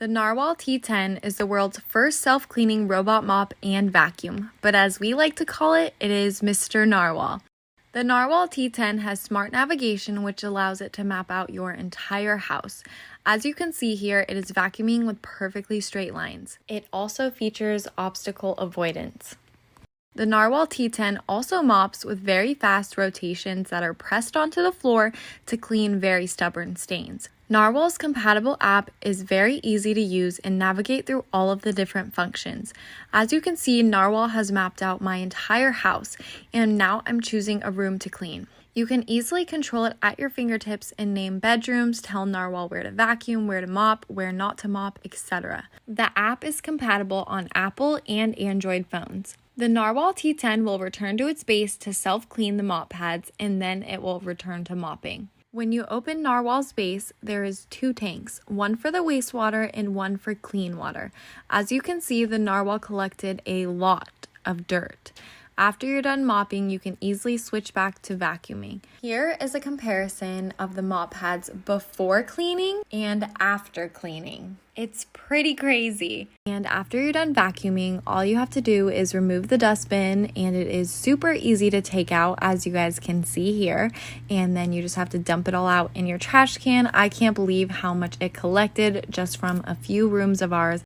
The Narwal T10 is the world's first self-cleaning robot mop and vacuum, but as we like to call it, it is Mr. Narwal. The Narwal T10 has smart navigation, which allows it to map out your entire house. As you can see here, it is vacuuming with perfectly straight lines. It also features obstacle avoidance. The Narwal T10 also mops with very fast rotations that are pressed onto the floor to clean very stubborn stains. Narwal's compatible app is very easy to use and navigate through all of the different functions. As you can see, Narwal has mapped out my entire house, and now I'm choosing a room to clean. You can easily control it at your fingertips and name bedrooms, tell Narwal where to vacuum, where to mop, where not to mop, etc. The app is compatible on Apple and Android phones. The Narwal T10 will return to its base to self-clean the mop pads, and then it will return to mopping. When you open Narwal's base, there is 2 tanks, one for the wastewater and one for clean water. As you can see, the Narwal collected a lot of dirt. After you're done mopping, you can easily switch back to vacuuming. Here is a comparison of the mop pads before cleaning and after cleaning. It's pretty crazy. And after you're done vacuuming, all you have to do is remove the dustbin, and it is super easy to take out, as you guys can see here. And then you just have to dump it all out in your trash can. I can't believe how much it collected just from a few rooms of ours.